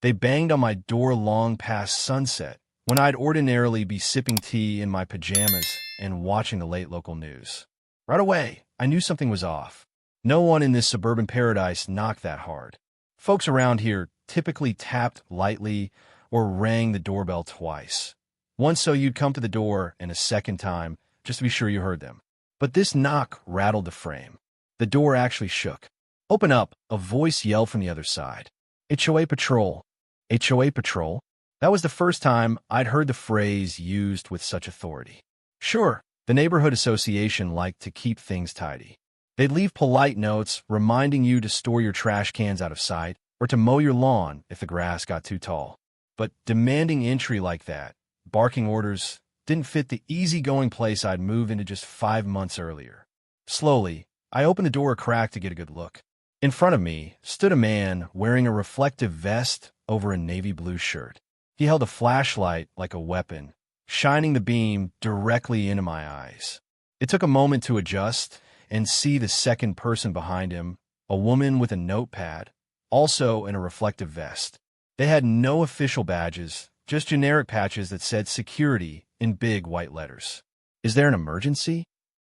They banged on my door long past sunset, when I'd ordinarily be sipping tea in my pajamas and watching the late local news. Right away, I knew something was off. No one in this suburban paradise knocked that hard. Folks around here typically tapped lightly or rang the doorbell twice. Once so you'd come to the door, and a second time just to be sure you heard them. But this knock rattled the frame. The door actually shook. "Open up," a voice yelled from the other side. "HOA Patrol." HOA Patrol? That was the first time I'd heard the phrase used with such authority. Sure, the neighborhood association liked to keep things tidy. They'd leave polite notes reminding you to store your trash cans out of sight or to mow your lawn if the grass got too tall. But demanding entry like that, barking orders, didn't fit the easygoing place I'd moved into just 5 months earlier. Slowly, I opened the door a crack to get a good look. In front of me stood a man wearing a reflective vest over a navy blue shirt. He held a flashlight like a weapon, shining the beam directly into my eyes. It took a moment to adjust and see the second person behind him, a woman with a notepad, also in a reflective vest. They had no official badges, just generic patches that said security in big white letters. "Is there an emergency?"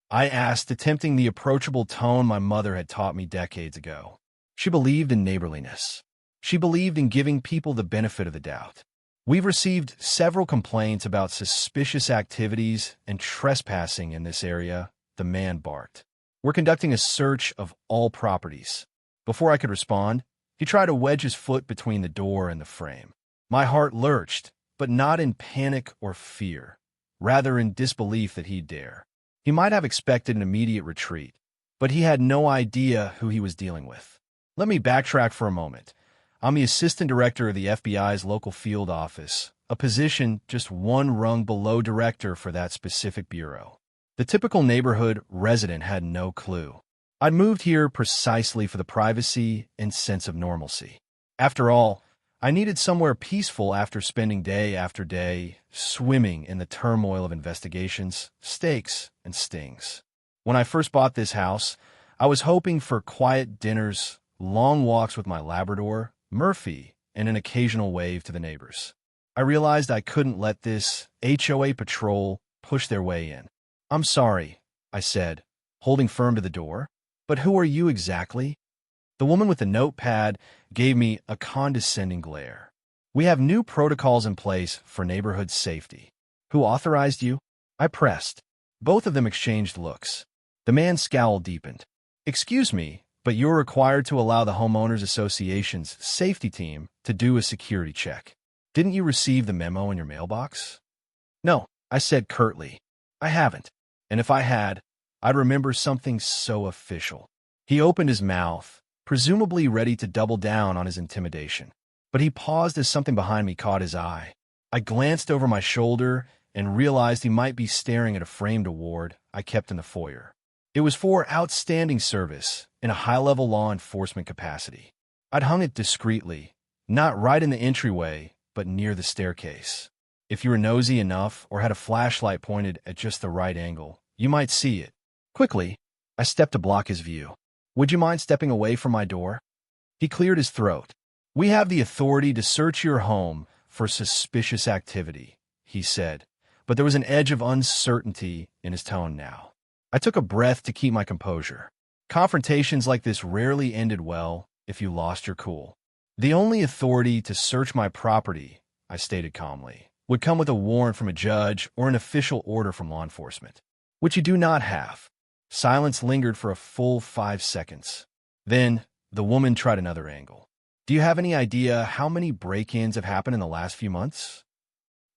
I asked, attempting the approachable tone my mother had taught me decades ago. She believed in neighborliness. She believed in giving people the benefit of the doubt. "We've received several complaints about suspicious activities and trespassing in this area," the man barked. "We're conducting a search of all properties." Before I could respond, he tried to wedge his foot between the door and the frame. My heart lurched, but not in panic or fear, rather in disbelief that he'd dare. He might have expected an immediate retreat, but he had no idea who he was dealing with. Let me backtrack for a moment. I'm the assistant director of the FBI's local field office, a position just one rung below director for that specific bureau. The typical neighborhood resident had no clue. I'd moved here precisely for the privacy and sense of normalcy. After all, I needed somewhere peaceful after spending day after day swimming in the turmoil of investigations, stakes, and stings. When I first bought this house, I was hoping for quiet dinners, long walks with my Labrador, Murphy, and an occasional wave to the neighbors. I realized I couldn't let this HOA Patrol push their way in. "I'm sorry," I said, holding firm to the door, "but who are you exactly?" The woman with the notepad gave me a condescending glare. "We have new protocols in place for neighborhood safety." "Who authorized you?" I pressed. Both of them exchanged looks. The man's scowl deepened. "Excuse me, but you're required to allow the Homeowners Association's safety team to do a security check. Didn't you receive the memo in your mailbox?" "No," I said curtly. "I haven't. And if I had, I'd remember something so official." He opened his mouth, presumably ready to double down on his intimidation. But he paused as something behind me caught his eye. I glanced over my shoulder and realized he might be staring at a framed award I kept in the foyer. It was for outstanding service in a high-level law enforcement capacity. I'd hung it discreetly, not right in the entryway, but near the staircase. If you were nosy enough or had a flashlight pointed at just the right angle, you might see it. Quickly, I stepped to block his view. "Would you mind stepping away from my door?" He cleared his throat. "We have the authority to search your home for suspicious activity," he said, but there was an edge of uncertainty in his tone now. I took a breath to keep my composure. Confrontations like this rarely ended well if you lost your cool. "The only authority to search my property," I stated calmly, "would come with a warrant from a judge or an official order from law enforcement, which you do not have." Silence lingered for a full 5 seconds. Then, the woman tried another angle. "Do you have any idea how many break-ins have happened in the last few months?"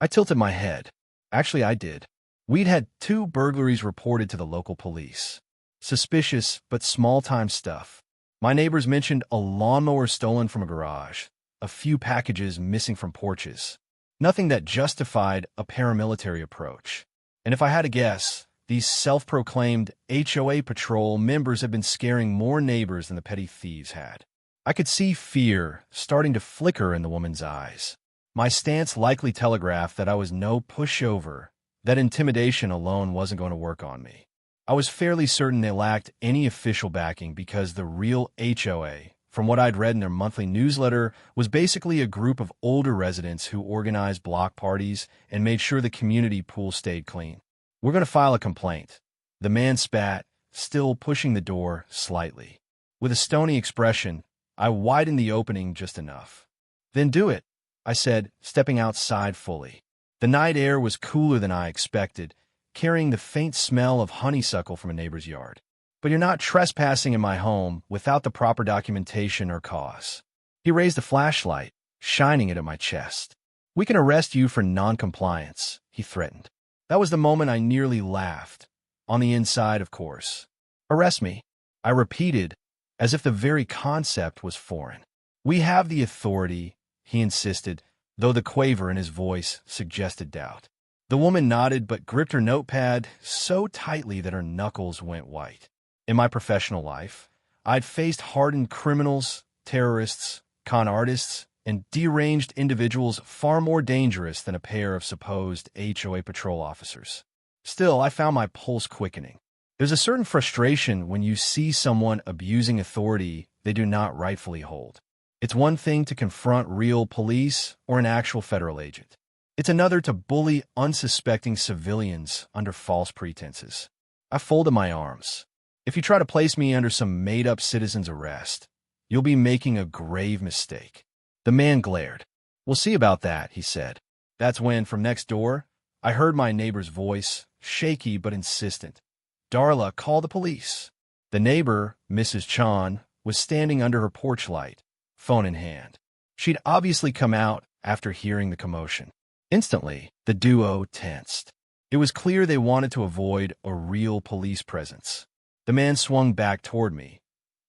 I tilted my head. Actually, I did. We'd had 2 burglaries reported to the local police. Suspicious, but small-time stuff. My neighbors mentioned a lawnmower stolen from a garage, a few packages missing from porches. Nothing that justified a paramilitary approach. And if I had to guess, these self-proclaimed HOA Patrol members have been scaring more neighbors than the petty thieves had. I could see fear starting to flicker in the woman's eyes. My stance likely telegraphed that I was no pushover, that intimidation alone wasn't going to work on me. I was fairly certain they lacked any official backing because the real HOA, from what I'd read in their monthly newsletter, was basically a group of older residents who organized block parties and made sure the community pool stayed clean. "We're going to file a complaint." The man spat, still pushing the door slightly. With a stony expression, I widened the opening just enough. "Then do it," I said, stepping outside fully. The night air was cooler than I expected, carrying the faint smell of honeysuckle from a neighbor's yard. "But you're not trespassing in my home without the proper documentation or cause." He raised a flashlight, shining it at my chest. "We can arrest you for non-compliance," he threatened. That was the moment I nearly laughed. On the inside, of course. "Arrest me," I repeated, as if the very concept was foreign. "We have the authority," he insisted, though the quaver in his voice suggested doubt. The woman nodded but gripped her notepad so tightly that her knuckles went white. In my professional life, I'd faced hardened criminals, terrorists, con artists, and deranged individuals far more dangerous than a pair of supposed HOA Patrol officers. Still, I found my pulse quickening. There's a certain frustration when you see someone abusing authority they do not rightfully hold. It's one thing to confront real police or an actual federal agent. It's another to bully unsuspecting civilians under false pretenses. I folded my arms. If you try to place me under some made-up citizen's arrest, you'll be making a grave mistake. The man glared. "We'll see about that," he said. That's when, from next door, I heard my neighbor's voice, shaky but insistent. "Darla, call the police." The neighbor, Mrs. Chan, was standing under her porch light, phone in hand. She'd obviously come out after hearing the commotion. Instantly, the duo tensed. It was clear they wanted to avoid a real police presence. The man swung back toward me,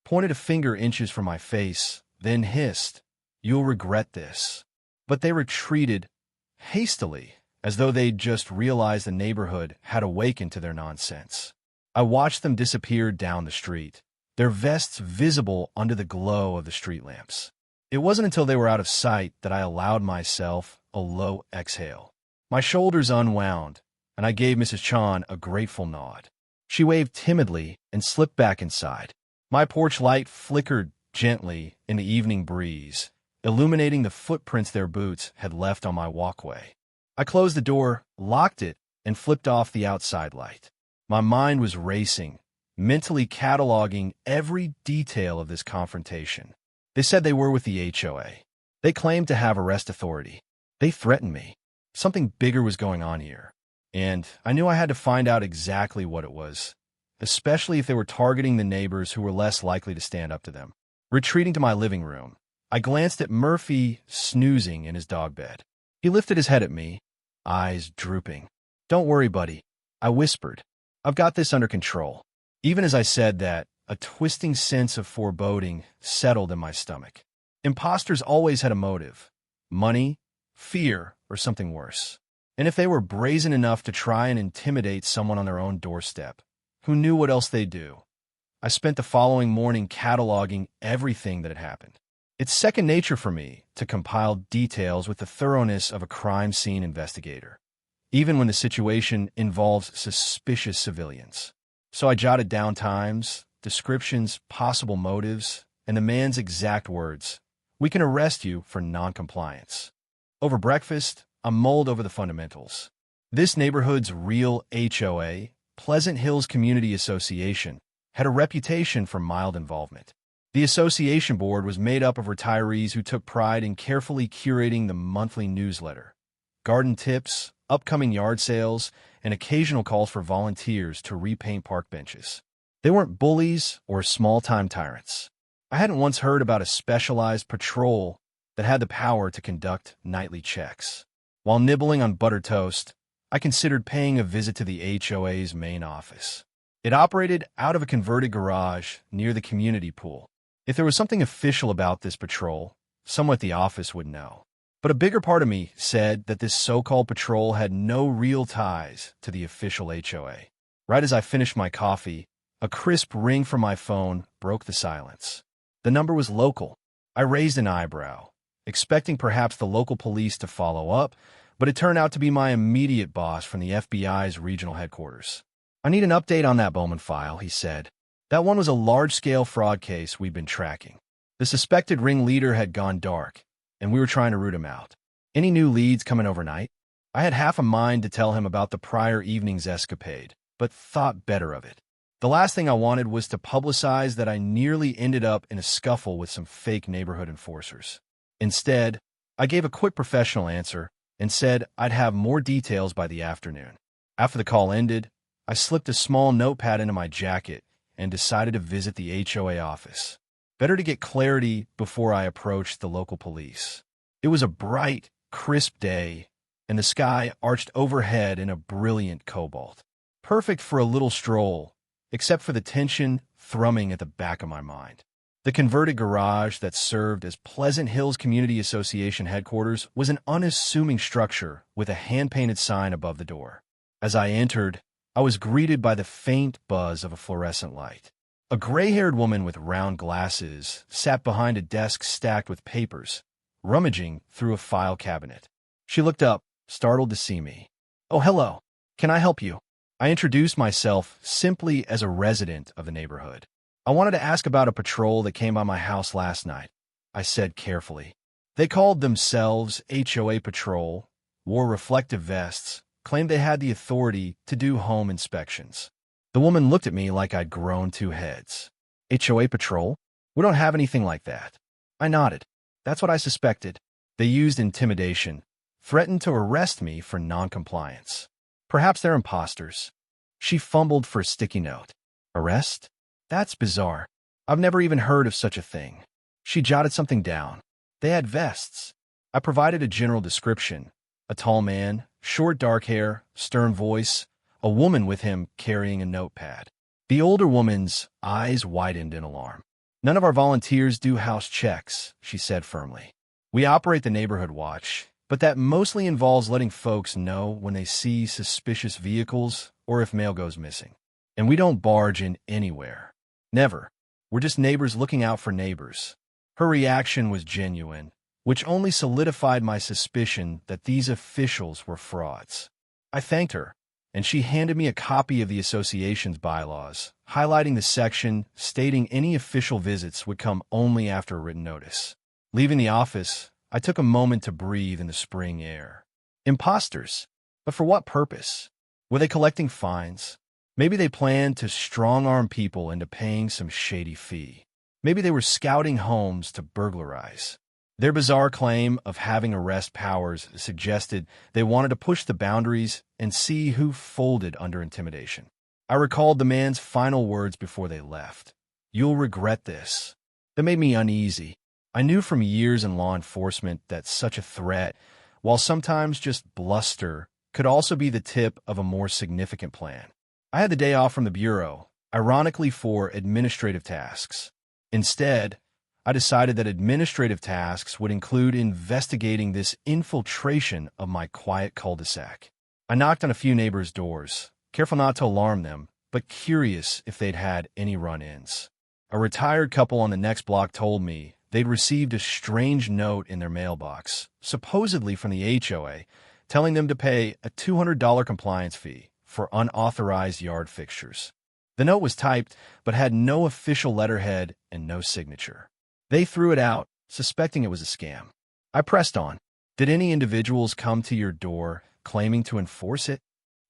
pointed a finger inches from my face, then hissed, "You'll regret this." But they retreated hastily, as though they'd just realized the neighborhood had awakened to their nonsense. I watched them disappear down the street, their vests visible under the glow of the street lamps. It wasn't until they were out of sight that I allowed myself a low exhale. My shoulders unwound, and I gave Mrs. Chan a grateful nod. She waved timidly and slipped back inside. My porch light flickered gently in the evening breeze, illuminating the footprints their boots had left on my walkway. I closed the door, locked it, and flipped off the outside light. My mind was racing, mentally cataloging every detail of this confrontation. They said they were with the HOA. They claimed to have arrest authority. They threatened me. Something bigger was going on here. And I knew I had to find out exactly what it was, especially if they were targeting the neighbors who were less likely to stand up to them. Retreating to my living room, I glanced at Murphy snoozing in his dog bed. He lifted his head at me, eyes drooping. "Don't worry, buddy," I whispered. "I've got this under control." Even as I said that, a twisting sense of foreboding settled in my stomach. Imposters always had a motive: money, fear, or something worse. And if they were brazen enough to try and intimidate someone on their own doorstep, who knew what else they'd do? I spent the following morning cataloging everything that had happened. It's second nature for me to compile details with the thoroughness of a crime scene investigator, even when the situation involves suspicious civilians. So I jotted down times, descriptions, possible motives, and the man's exact words: "We can arrest you for non-compliance." Over breakfast, I mulled over the fundamentals. This neighborhood's real HOA, Pleasant Hills Community Association, had a reputation for mild involvement. The association board was made up of retirees who took pride in carefully curating the monthly newsletter, garden tips, upcoming yard sales, and occasional calls for volunteers to repaint park benches. They weren't bullies or small-time tyrants. I hadn't once heard about a specialized patrol that had the power to conduct nightly checks. While nibbling on buttered toast, I considered paying a visit to the HOA's main office. It operated out of a converted garage near the community pool. If there was something official about this patrol, someone at the office would know. But a bigger part of me said that this so-called patrol had no real ties to the official HOA. Right as I finished my coffee, a crisp ring from my phone broke the silence. The number was local. I raised an eyebrow, expecting perhaps the local police to follow up, but it turned out to be my immediate boss from the FBI's regional headquarters. "I need an update on that Bowman file," he said. "That one was a large-scale fraud case we've been tracking." The suspected ringleader had gone dark, and we were trying to root him out. Any new leads coming overnight? I had half a mind to tell him about the prior evening's escapade, but thought better of it. The last thing I wanted was to publicize that I nearly ended up in a scuffle with some fake neighborhood enforcers. Instead, I gave a quick professional answer and said I'd have more details by the afternoon. After the call ended, I slipped a small notepad into my jacket and decided to visit the HOA office. Better to get clarity before I approached the local police. It was a bright, crisp day, and the sky arched overhead in a brilliant cobalt. Perfect for a little stroll, except for the tension thrumming at the back of my mind. The converted garage that served as Pleasant Hills Community Association headquarters was an unassuming structure with a hand-painted sign above the door. As I entered, I was greeted by the faint buzz of a fluorescent light. A gray-haired woman with round glasses sat behind a desk stacked with papers, rummaging through a file cabinet. She looked up, startled to see me. "Oh, hello. Can I help you?" I introduced myself simply as a resident of the neighborhood. "I wanted to ask about a patrol that came by my house last night," I said carefully. They called themselves HOA Patrol, wore reflective vests, claimed they had the authority to do home inspections. The woman looked at me like I'd grown two heads. "HOA Patrol? We don't have anything like that." I nodded. That's what I suspected. They used intimidation, threatened to arrest me for noncompliance. Perhaps they're imposters. She fumbled for a sticky note. Arrest? That's bizarre. I've never even heard of such a thing. She jotted something down. They had vests. I provided a general description. A tall man, short dark hair, stern voice, a woman with him carrying a notepad. The older woman's eyes widened in alarm. "None of our volunteers do house checks," she said firmly. "We operate the neighborhood watch, but that mostly involves letting folks know when they see suspicious vehicles or if mail goes missing. And we don't barge in anywhere. Never. We're just neighbors looking out for neighbors." Her reaction was genuine, which only solidified my suspicion that these officials were frauds. I thanked her, and she handed me a copy of the association's bylaws, highlighting the section stating any official visits would come only after a written notice. Leaving the office, I took a moment to breathe in the spring air. Imposters? But for what purpose? Were they collecting fines? Maybe they planned to strong-arm people into paying some shady fee. Maybe they were scouting homes to burglarize. Their bizarre claim of having arrest powers suggested they wanted to push the boundaries and see who folded under intimidation. I recalled the man's final words before they left. "You'll regret this." That made me uneasy. I knew from years in law enforcement that such a threat, while sometimes just bluster, could also be the tip of a more significant plan. I had the day off from the bureau, ironically for administrative tasks. Instead, I decided that administrative tasks would include investigating this infiltration of my quiet cul-de-sac. I knocked on a few neighbors' doors, careful not to alarm them, but curious if they'd had any run-ins. A retired couple on the next block told me they'd received a strange note in their mailbox, supposedly from the HOA, telling them to pay a $200 compliance fee for unauthorized yard fixtures. The note was typed, but had no official letterhead and no signature. They threw it out, suspecting it was a scam. I pressed on. "Did any individuals come to your door claiming to enforce it?"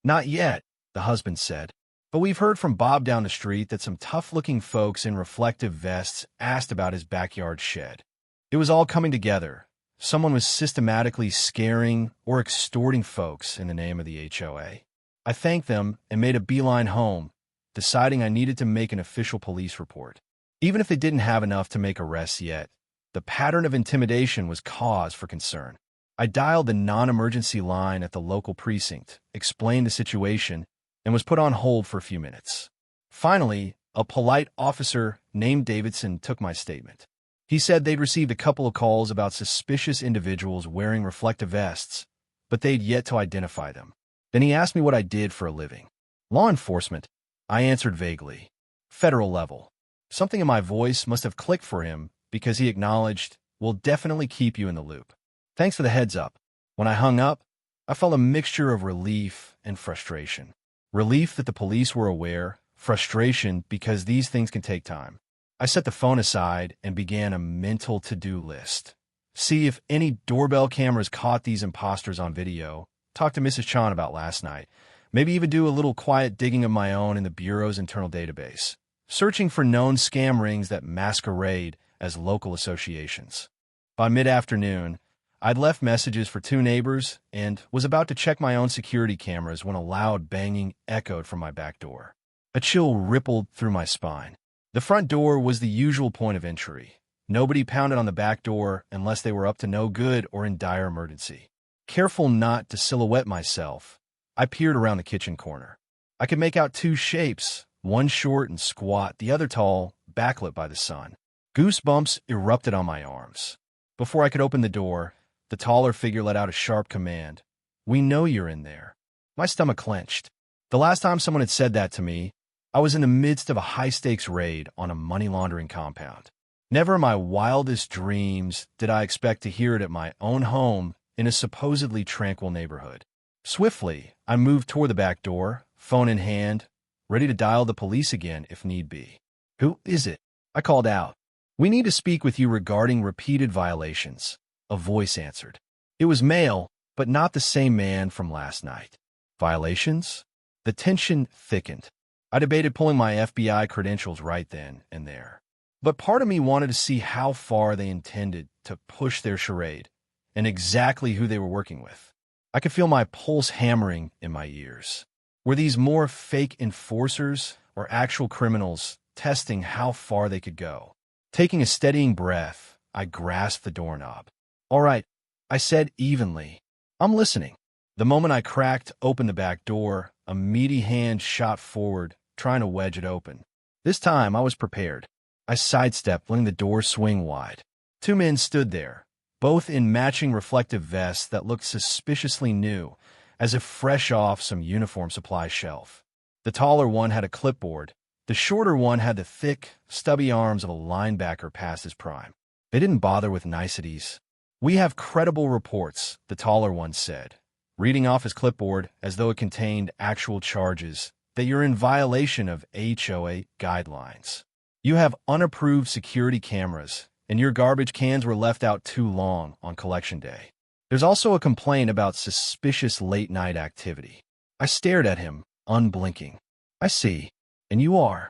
"Not yet," the husband said. "But we've heard from Bob down the street that some tough-looking folks in reflective vests asked about his backyard shed." It was all coming together. Someone was systematically scaring or extorting folks in the name of the HOA. I thanked them and made a beeline home, deciding I needed to make an official police report. Even if they didn't have enough to make arrests yet, the pattern of intimidation was cause for concern. I dialed the non-emergency line at the local precinct, explained the situation, and was put on hold for a few minutes. Finally, a polite officer named Davidson took my statement. He said they'd received a couple of calls about suspicious individuals wearing reflective vests, but they'd yet to identify them. Then he asked me what I did for a living. "Law enforcement," I answered vaguely. "Federal level." Something in my voice must have clicked for him because he acknowledged, "We'll definitely keep you in the loop." Thanks for the heads up. When I hung up, I felt a mixture of relief and frustration. Relief that the police were aware, frustration because these things can take time. I set the phone aside and began a mental to-do list. See if any doorbell cameras caught these imposters on video, talk to Mrs. Chan about last night, maybe even do a little quiet digging of my own in the Bureau's internal database, searching for known scam rings that masquerade as local associations. By mid-afternoon, I'd left messages for 2 neighbors and was about to check my own security cameras when a loud banging echoed from my back door. A chill rippled through my spine. The front door was the usual point of entry. Nobody pounded on the back door unless they were up to no good or in dire emergency. Careful not to silhouette myself, I peered around the kitchen corner. I could make out 2 shapes, one short and squat, the other tall, backlit by the sun. Goosebumps erupted on my arms. Before I could open the door, the taller figure let out a sharp command. "We know you're in there." My stomach clenched. The last time someone had said that to me, I was in the midst of a high-stakes raid on a money laundering compound. Never in my wildest dreams did I expect to hear it at my own home in a supposedly tranquil neighborhood. Swiftly, I moved toward the back door, phone in hand, ready to dial the police again if need be. "Who is it?" I called out. "We need to speak with you regarding repeated violations," a voice answered. It was male, but not the same man from last night. Violations? The tension thickened. I debated pulling my FBI credentials right then and there. But part of me wanted to see how far they intended to push their charade and exactly who they were working with. I could feel my pulse hammering in my ears. Were these more fake enforcers or actual criminals testing how far they could go? Taking a steadying breath, I grasped the doorknob. "All right," I said evenly. "I'm listening." The moment I cracked open the back door, a meaty hand shot forward, trying to wedge it open. This time, I was prepared. I sidestepped, letting the door swing wide. 2 men stood there, both in matching reflective vests that looked suspiciously new, as if fresh off some uniform supply shelf. The taller one had a clipboard. The shorter one had the thick, stubby arms of a linebacker past his prime. They didn't bother with niceties. "We have credible reports," the taller one said, reading off his clipboard as though it contained actual charges, "that you're in violation of HOA guidelines. You have unapproved security cameras, and your garbage cans were left out too long on collection day. There's also a complaint about suspicious late-night activity." I stared at him, unblinking. "I see. And you are?"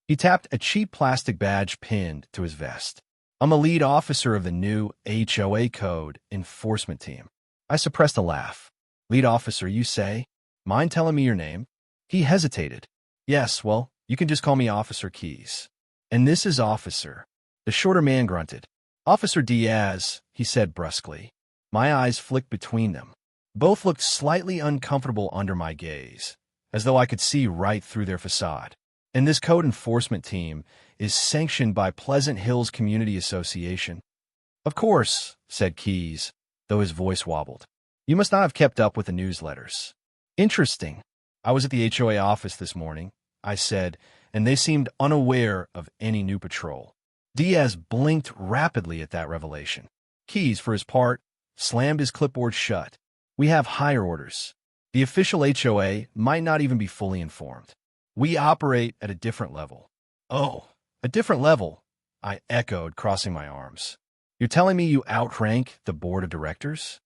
He tapped a cheap plastic badge pinned to his vest. "I'm a lead officer of the new HOA Code enforcement team." I suppressed a laugh. "Lead officer, you say? Mind telling me your name?" He hesitated. "Yes, well, you can just call me Officer Keys." "And this is Officer." The shorter man grunted. "Officer Diaz," he said brusquely. My eyes flicked between them. Both looked slightly uncomfortable under my gaze, as though I could see right through their facade. "And this code enforcement team is sanctioned by Pleasant Hills Community Association." "Of course," said Keys, though his voice wobbled. "You must not have kept up with the newsletters." "Interesting. I was at the HOA office this morning," I said, and they seemed unaware of any new patrol. Diaz blinked rapidly at that revelation. Keys, for his part, slammed his clipboard shut. "We have higher orders. The official HOA might not even be fully informed. We operate at a different level." "Oh, a different level," I echoed, crossing my arms. "You're telling me you outrank the board of directors?"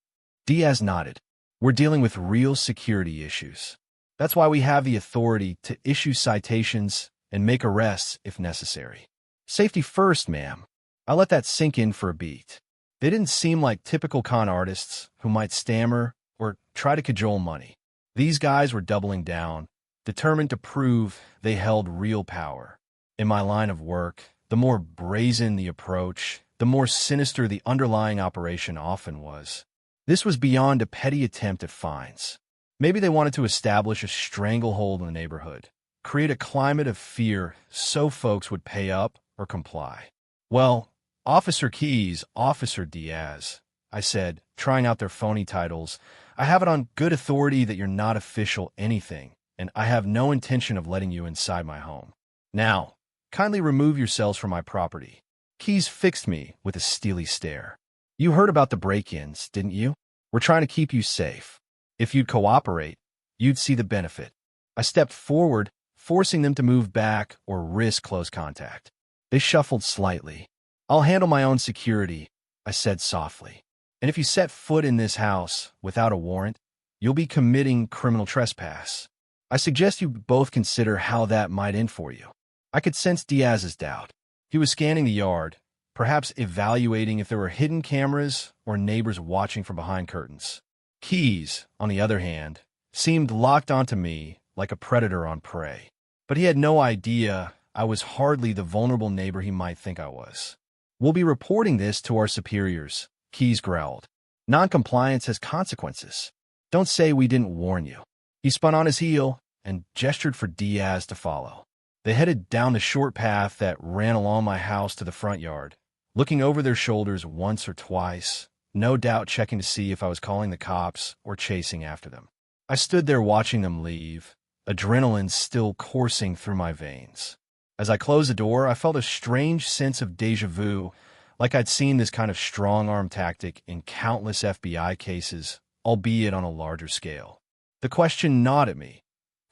Diaz nodded. "We're dealing with real security issues. That's why we have the authority to issue citations and make arrests if necessary. Safety first, ma'am." I let that sink in for a beat. They didn't seem like typical con artists who might stammer or try to cajole money. These guys were doubling down, determined to prove they held real power. In my line of work, the more brazen the approach, the more sinister the underlying operation often was. This was beyond a petty attempt at fines. Maybe they wanted to establish a stranglehold in the neighborhood, create a climate of fear so folks would pay up or comply. "Well, Officer Keys, Officer Diaz," I said, trying out their phony titles, "I have it on good authority that you're not official anything, and I have no intention of letting you inside my home. Now, kindly remove yourselves from my property." Keys fixed me with a steely stare. "You heard about the break-ins, didn't you? We're trying to keep you safe. If you'd cooperate, you'd see the benefit." I stepped forward, forcing them to move back or risk close contact. They shuffled slightly. "I'll handle my own security," I said softly. "And if you set foot in this house without a warrant, you'll be committing criminal trespass. I suggest you both consider how that might end for you." I could sense Diaz's doubt. He was scanning the yard, perhaps evaluating if there were hidden cameras or neighbors watching from behind curtains. Keys, on the other hand, seemed locked onto me like a predator on prey. But he had no idea I was hardly the vulnerable neighbor he might think I was. "We'll be reporting this to our superiors," Keys growled. "Noncompliance has consequences. Don't say we didn't warn you." He spun on his heel and gestured for Diaz to follow. They headed down the short path that ran along my house to the front yard, looking over their shoulders once or twice, no doubt checking to see if I was calling the cops or chasing after them. I stood there watching them leave, adrenaline still coursing through my veins. As I closed the door, I felt a strange sense of déjà vu, like I'd seen this kind of strong-arm tactic in countless FBI cases, albeit on a larger scale. The question gnawed at me: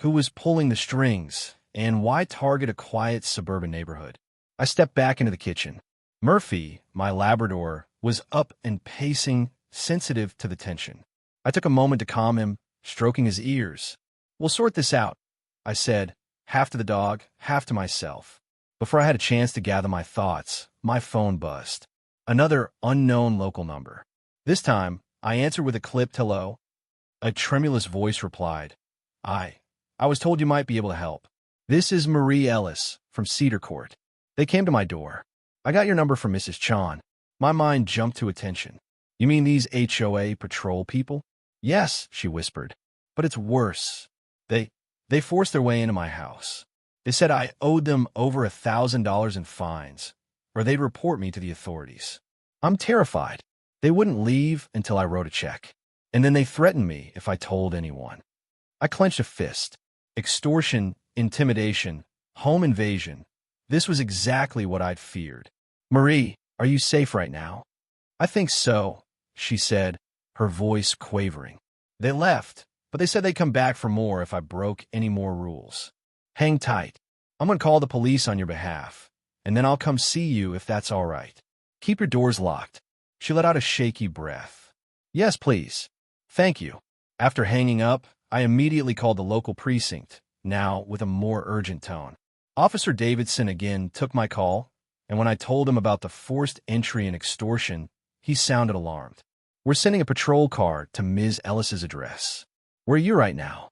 who was pulling the strings, and why target a quiet suburban neighborhood? I stepped back into the kitchen. Murphy, my Labrador, was up and pacing, sensitive to the tension. I took a moment to calm him, stroking his ears. "We'll sort this out," I said, half to the dog, half to myself. Before I had a chance to gather my thoughts, my phone buzzed. Another unknown local number. This time, I answered with a clipped hello. A tremulous voice replied, I was told you might be able to help. This is Marie Ellis from Cedar Court. They came to my door. I got your number from Mrs. Chan." My mind jumped to attention. "You mean these HOA Patrol people?" "Yes," she whispered. "But it's worse. They forced their way into my house. They said I owed them over $1,000 in fines, or they'd report me to the authorities. I'm terrified. They wouldn't leave until I wrote a check. And then they threatened me if I told anyone." I clenched a fist. Extortion, intimidation, home invasion. This was exactly what I'd feared. "Marie, are you safe right now?" "I think so," she said, her voice quavering. "They left, but they said they'd come back for more if I broke any more rules. Hang tight. I'm going to call the police on your behalf, and then I'll come see you if that's all right. Keep your doors locked." She let out a shaky breath. "Yes, please. Thank you." After hanging up, I immediately called the local precinct, now with a more urgent tone. Officer Davidson again took my call, and when I told him about the forced entry and extortion, he sounded alarmed. "We're sending a patrol car to Ms. Ellis's address." "Where are you right now?"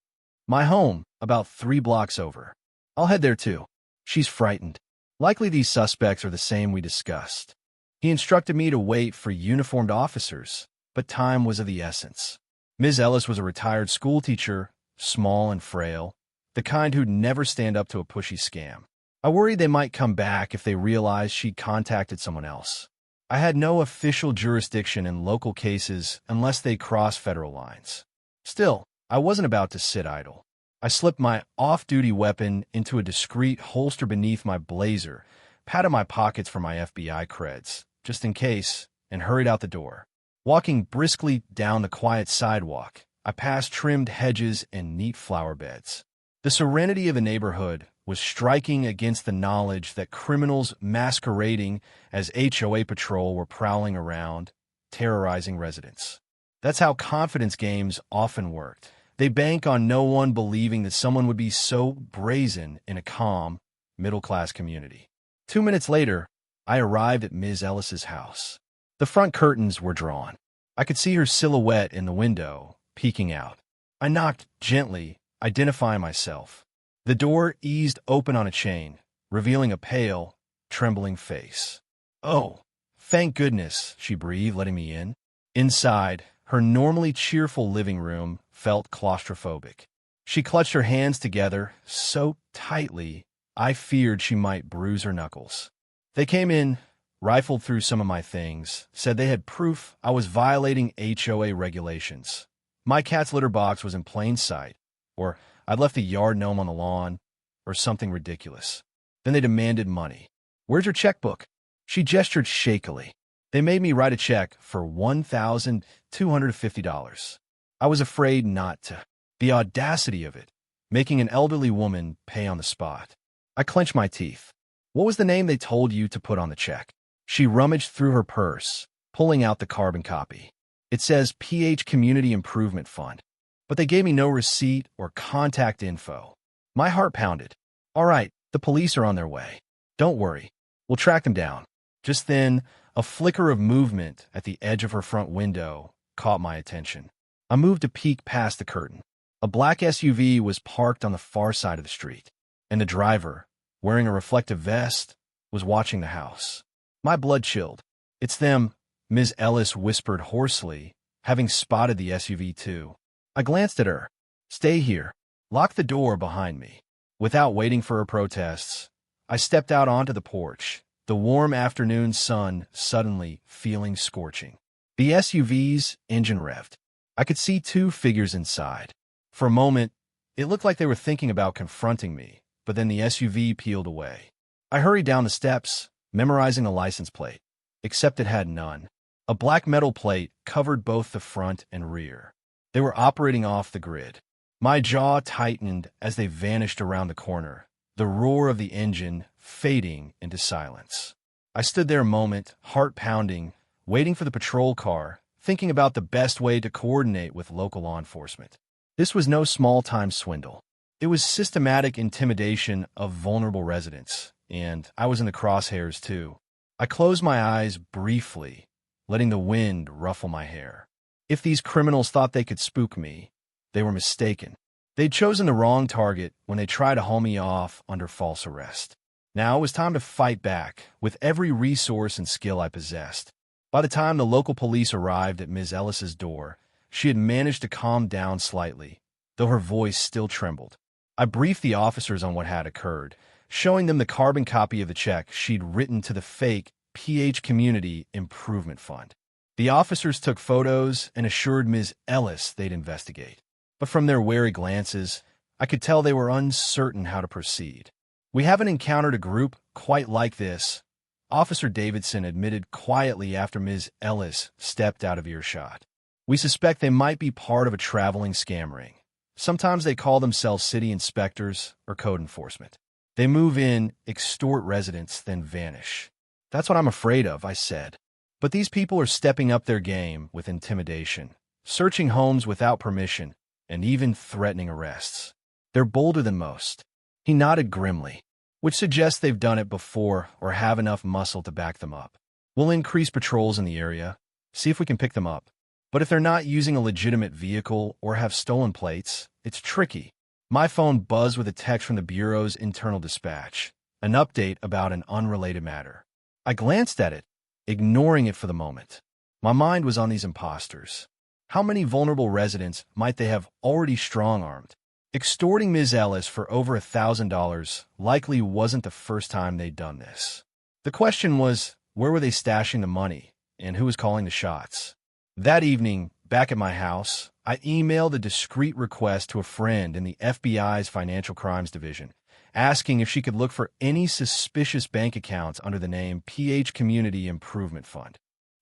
"My home, about 3 blocks over." "I'll head there too." "She's frightened. Likely these suspects are the same we discussed." He instructed me to wait for uniformed officers, but time was of the essence. Ms. Ellis was a retired schoolteacher, small and frail, the kind who'd never stand up to a pushy scam. I worried they might come back if they realized she'd contacted someone else. I had no official jurisdiction in local cases unless they crossed federal lines. Still, I wasn't about to sit idle. I slipped my off-duty weapon into a discreet holster beneath my blazer, patted my pockets for my FBI creds, just in case, and hurried out the door. Walking briskly down the quiet sidewalk, I passed trimmed hedges and neat flower beds. The serenity of the neighborhood was striking against the knowledge that criminals masquerading as HOA Patrol were prowling around, terrorizing residents. That's how confidence games often worked. They bank on no one believing that someone would be so brazen in a calm, middle-class community. 2 minutes later, I arrived at Ms. Ellis's house. The front curtains were drawn. I could see her silhouette in the window, peeking out. I knocked gently, identifying myself. The door eased open on a chain, revealing a pale, trembling face. "Oh, thank goodness," she breathed, letting me in. Inside, her normally cheerful living room felt claustrophobic. She clutched her hands together so tightly I feared she might bruise her knuckles. They came in, rifled through some of my things, said they had proof I was violating HOA regulations. My cat's litter box was in plain sight, or I'd left the yard gnome on the lawn, or something ridiculous. Then they demanded money. "Where's your checkbook?" She gestured shakily. They made me write a check for $1,250. I was afraid not to. The audacity of it, making an elderly woman pay on the spot. I clenched my teeth. What was the name they told you to put on the check? She rummaged through her purse, pulling out the carbon copy. It says PH Community Improvement Fund, but they gave me no receipt or contact info. My heart pounded. All right, the police are on their way. Don't worry, we'll track them down. Just then, a flicker of movement at the edge of her front window caught my attention. I moved to peek past the curtain. A black SUV was parked on the far side of the street, and the driver, wearing a reflective vest, was watching the house. My blood chilled. It's them, Ms. Ellis whispered hoarsely, having spotted the SUV too. I glanced at her. Stay here. Lock the door behind me. Without waiting for her protests, I stepped out onto the porch, the warm afternoon sun suddenly feeling scorching. The SUV's engine revved. I could see two figures inside. For a moment, it looked like they were thinking about confronting me, but then the SUV peeled away. I hurried down the steps, memorizing the license plate, except it had none. A black metal plate covered both the front and rear. They were operating off the grid. My jaw tightened as they vanished around the corner, the roar of the engine fading into silence. I stood there a moment, heart pounding, waiting for the patrol car, thinking about the best way to coordinate with local law enforcement. This was no small-time swindle. It was systematic intimidation of vulnerable residents, and I was in the crosshairs too. I closed my eyes briefly, letting the wind ruffle my hair. If these criminals thought they could spook me, they were mistaken. They'd chosen the wrong target when they tried to haul me off under false arrest. Now it was time to fight back with every resource and skill I possessed. By the time the local police arrived at Ms. Ellis's door, she had managed to calm down slightly, though her voice still trembled. I briefed the officers on what had occurred, showing them the carbon copy of the check she'd written to the fake PH Community Improvement Fund. The officers took photos and assured Ms. Ellis they'd investigate. But from their wary glances, I could tell they were uncertain how to proceed. We haven't encountered a group quite like this, Officer Davidson admitted quietly after Ms. Ellis stepped out of earshot. We suspect they might be part of a traveling scam ring. Sometimes they call themselves city inspectors or code enforcement. They move in, extort residents, then vanish. That's what I'm afraid of, I said. But these people are stepping up their game with intimidation, searching homes without permission, and even threatening arrests. They're bolder than most. He nodded grimly, which suggests they've done it before or have enough muscle to back them up. We'll increase patrols in the area, see if we can pick them up. But if they're not using a legitimate vehicle or have stolen plates, it's tricky. My phone buzzed with a text from the Bureau's internal dispatch, an update about an unrelated matter. I glanced at it, ignoring it for the moment. My mind was on these imposters. How many vulnerable residents might they have already strong-armed? Extorting Ms. Ellis for over $1,000 likely wasn't the first time they'd done this. The question was, where were they stashing the money, and who was calling the shots? That evening, back at my house, I emailed a discreet request to a friend in the FBI's Financial Crimes Division, asking if she could look for any suspicious bank accounts under the name PH Community Improvement Fund.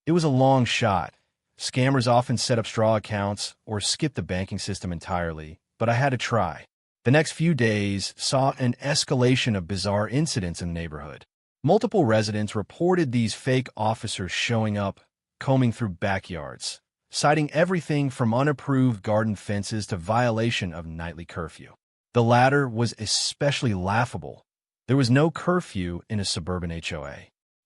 It was a long shot. Scammers often set up straw accounts or skip the banking system entirely, but I had to try. The next few days saw an escalation of bizarre incidents in the neighborhood. Multiple residents reported these fake officers showing up, combing through backyards, citing everything from unapproved garden fences to violation of nightly curfew. The latter was especially laughable. There was no curfew in a suburban HOA.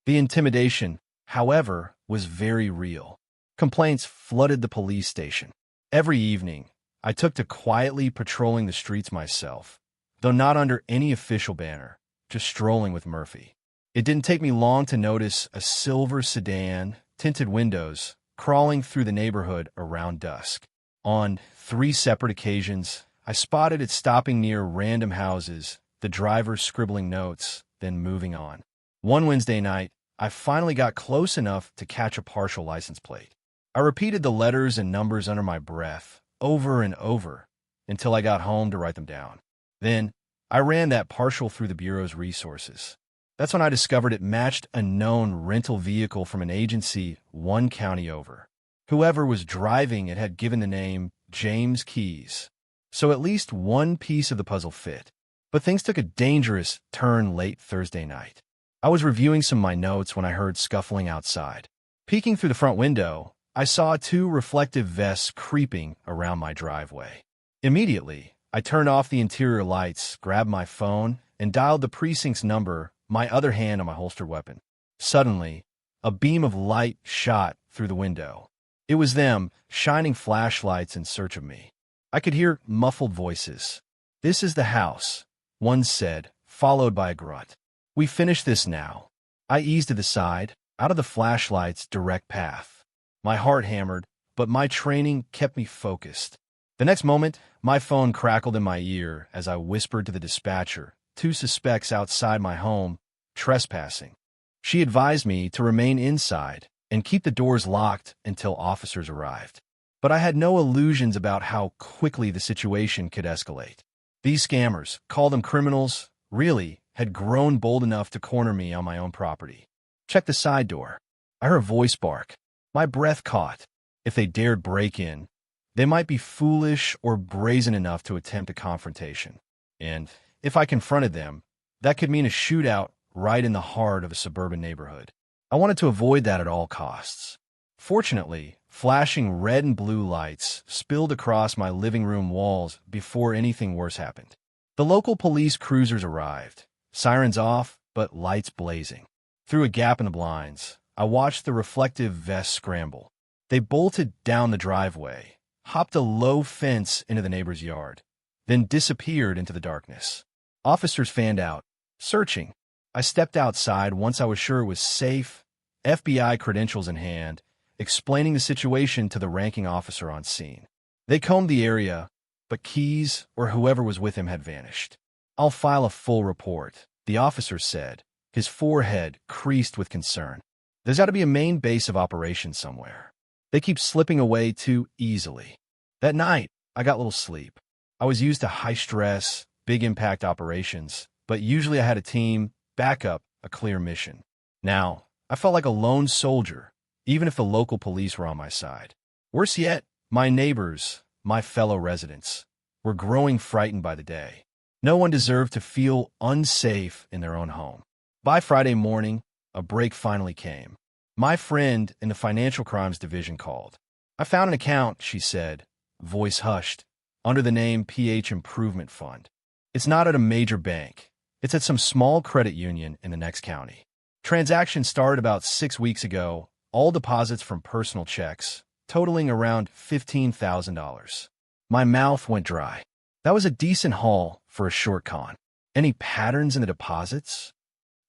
The intimidation, however, was very real. Complaints flooded the police station. Every evening, I took to quietly patrolling the streets myself, though not under any official banner, just strolling with Murphy. It didn't take me long to notice a silver sedan, tinted windows, crawling through the neighborhood around dusk. On 3 separate occasions, I spotted it stopping near random houses, the driver scribbling notes, then moving on. One Wednesday night, I finally got close enough to catch a partial license plate. I repeated the letters and numbers under my breath, over and over, until I got home to write them down. Then, I ran that partial through the Bureau's resources. That's when I discovered it matched a known rental vehicle from an agency 1 county over. Whoever was driving it had given the name James Keys. So at least one piece of the puzzle fit. But things took a dangerous turn late Thursday night. I was reviewing some of my notes when I heard scuffling outside. Peeking through the front window, I saw two reflective vests creeping around my driveway. Immediately, I turned off the interior lights, grabbed my phone, and dialed the precinct's number, my other hand on my holstered weapon. Suddenly, a beam of light shot through the window. It was them, shining flashlights in search of me. I could hear muffled voices. "This is the house," one said, followed by a grunt. "We finished this now." I eased to the side, out of the flashlight's direct path. My heart hammered, but my training kept me focused. The next moment, my phone crackled in my ear as I whispered to the dispatcher, "Two suspects outside my home, trespassing." She advised me to remain inside and keep the doors locked until officers arrived. But I had no illusions about how quickly the situation could escalate. These scammers, call them criminals, really had grown bold enough to corner me on my own property. "Check the side door." I heard a voice bark. My breath caught. If they dared break in, they might be foolish or brazen enough to attempt a confrontation. And if I confronted them, that could mean a shootout right in the heart of a suburban neighborhood. I wanted to avoid that at all costs. Fortunately, flashing red and blue lights spilled across my living room walls before anything worse happened. The local police cruisers arrived, sirens off, but lights blazing. Through a gap in the blinds, I watched the reflective vests scramble. They bolted down the driveway, hopped a low fence into the neighbor's yard, then disappeared into the darkness. Officers fanned out, searching. I stepped outside once I was sure it was safe, FBI credentials in hand, explaining the situation to the ranking officer on scene. They combed the area, but Keys or whoever was with him had vanished. "I'll file a full report," the officer said, his forehead creased with concern. "There's got to be a main base of operations somewhere. They keep slipping away too easily." That night, I got little sleep. I was used to high-stress, big-impact operations, but usually I had a team, backup, a clear mission. Now, I felt like a lone soldier, even if the local police were on my side. Worse yet, my neighbors, my fellow residents, were growing frightened by the day. No one deserved to feel unsafe in their own home. By Friday morning, a break finally came. My friend in the financial crimes division called. "I found an account," she said, voice hushed, "under the name PH Improvement Fund. It's not at a major bank. It's at some small credit union in the next county. Transaction started about 6 weeks ago, all deposits from personal checks, totaling around $15,000. My mouth went dry. That was a decent haul for a short con. "Any patterns in the deposits?"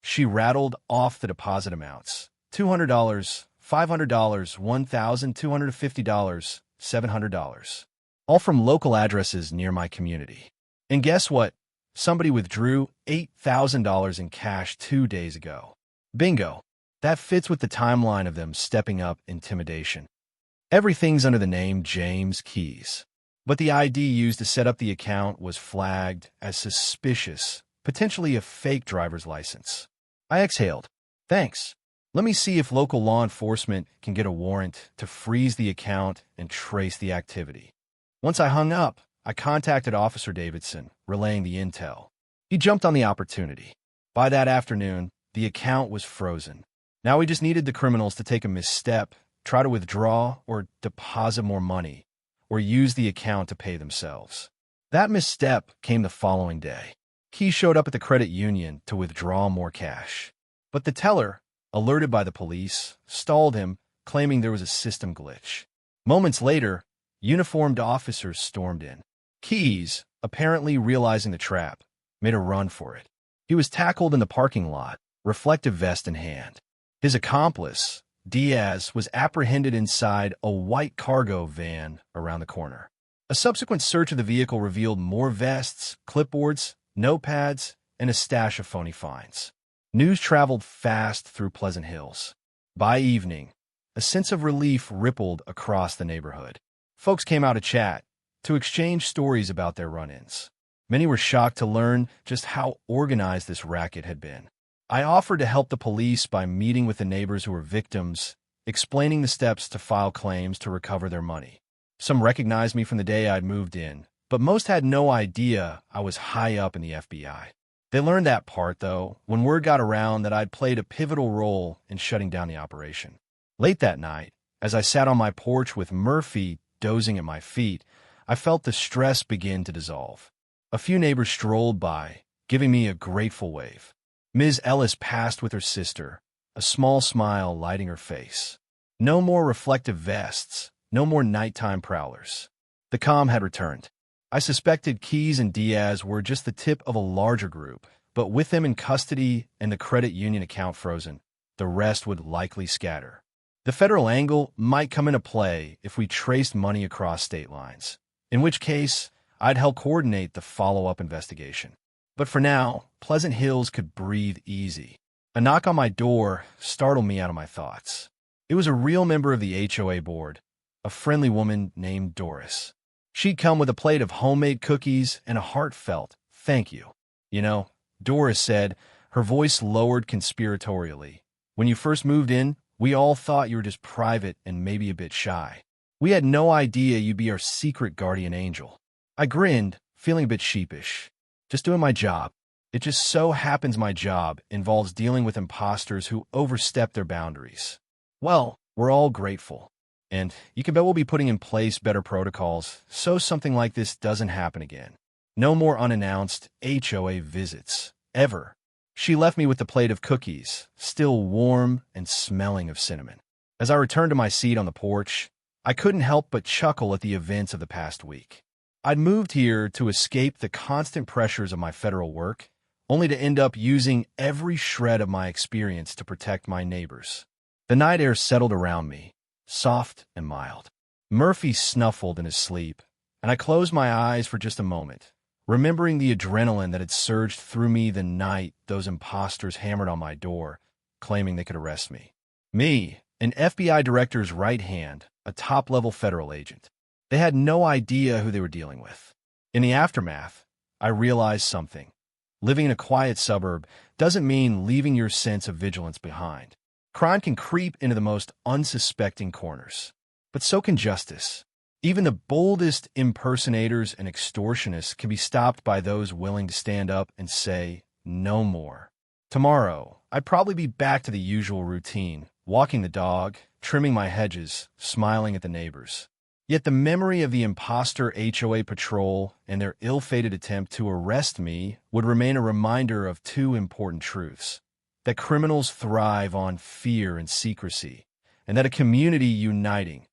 She rattled off the deposit amounts. $200, $500, $1,250, $700. All from local addresses near my community. And guess what? Somebody withdrew $8,000 in cash 2 days ago. Bingo. That fits with the timeline of them stepping up intimidation. Everything's under the name James Keys. But the ID used to set up the account was flagged as suspicious, potentially a fake driver's license. I exhaled. "Thanks. Let me see if local law enforcement can get a warrant to freeze the account and trace the activity." Once I hung up, I contacted Officer Davidson, relaying the intel. He jumped on the opportunity. By that afternoon, the account was frozen. Now we just needed the criminals to take a misstep, try to withdraw or deposit more money, or use the account to pay themselves. That misstep came the following day. Key showed up at the credit union to withdraw more cash. But the teller, alerted by the police, stalled him, claiming there was a system glitch. Moments later, uniformed officers stormed in. Keys, apparently realizing the trap, made a run for it. He was tackled in the parking lot, reflective vest in hand. His accomplice, Diaz, was apprehended inside a white cargo van around the corner. A subsequent search of the vehicle revealed more vests, clipboards, notepads, and a stash of phony fines. News traveled fast through Pleasant Hills. By evening, a sense of relief rippled across the neighborhood. Folks came out to chat, to exchange stories about their run-ins. Many were shocked to learn just how organized this racket had been. I offered to help the police by meeting with the neighbors who were victims, explaining the steps to file claims to recover their money. Some recognized me from the day I'd moved in, but most had no idea I was high up in the FBI. They learned that part, though, when word got around that I'd played a pivotal role in shutting down the operation. Late that night, as I sat on my porch with Murphy dozing at my feet, I felt the stress begin to dissolve. A few neighbors strolled by, giving me a grateful wave. Ms. Ellis passed with her sister, a small smile lighting her face. No more reflective vests, no more nighttime prowlers. The calm had returned. I suspected Keyes and Diaz were just the tip of a larger group, but with them in custody and the credit union account frozen, the rest would likely scatter. The federal angle might come into play if we traced money across state lines, in which case I'd help coordinate the follow-up investigation. But for now, Pleasant Hills could breathe easy. A knock on my door startled me out of my thoughts. It was a real member of the HOA board, a friendly woman named Doris. She'd come with a plate of homemade cookies and a heartfelt thank you. You know, Doris said, her voice lowered conspiratorially. When you first moved in, we all thought you were just private and maybe a bit shy. We had no idea you'd be our secret guardian angel. I grinned, feeling a bit sheepish. Just doing my job. It just so happens my job involves dealing with imposters who overstep their boundaries. Well, we're all grateful. And you can bet we'll be putting in place better protocols so something like this doesn't happen again. No more unannounced HOA visits, ever. She left me with the plate of cookies, still warm and smelling of cinnamon. As I returned to my seat on the porch, I couldn't help but chuckle at the events of the past week. I'd moved here to escape the constant pressures of my federal work, only to end up using every shred of my experience to protect my neighbors. The night air settled around me, soft and mild. Murphy snuffled in his sleep, and I closed my eyes for just a moment, remembering the adrenaline that had surged through me the night those imposters hammered on my door, claiming they could arrest me. Me, an FBI director's right hand, a top-level federal agent. They had no idea who they were dealing with. In the aftermath, I realized something. Living in a quiet suburb doesn't mean leaving your sense of vigilance behind. Crime can creep into the most unsuspecting corners. But so can justice. Even the boldest impersonators and extortionists can be stopped by those willing to stand up and say, no more. Tomorrow, I'd probably be back to the usual routine, walking the dog, trimming my hedges, smiling at the neighbors. Yet the memory of the imposter HOA Patrol and their ill-fated attempt to arrest me would remain a reminder of two important truths: that criminals thrive on fear and secrecy, and that a community uniting,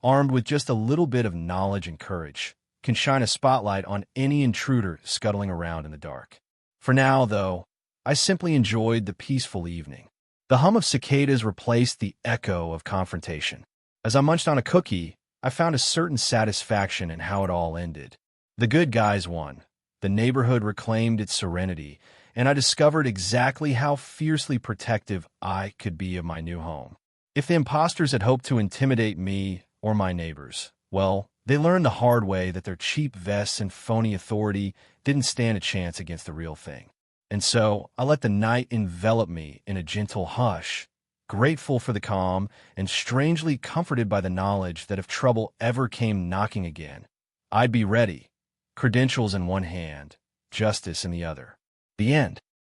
armed with just a little bit of knowledge and courage, can shine a spotlight on any intruder scuttling around in the dark. For now, though, I simply enjoyed the peaceful evening. The hum of cicadas replaced the echo of confrontation. As I munched on a cookie, I found a certain satisfaction in how it all ended. The good guys won. The neighborhood reclaimed its serenity, and I discovered exactly how fiercely protective I could be of my new home. If the imposters had hoped to intimidate me or my neighbors, well, they learned the hard way that their cheap vests and phony authority didn't stand a chance against the real thing. And so I let the night envelop me in a gentle hush, grateful for the calm and strangely comforted by the knowledge that if trouble ever came knocking again, I'd be ready, credentials in one hand, justice in the other. The end.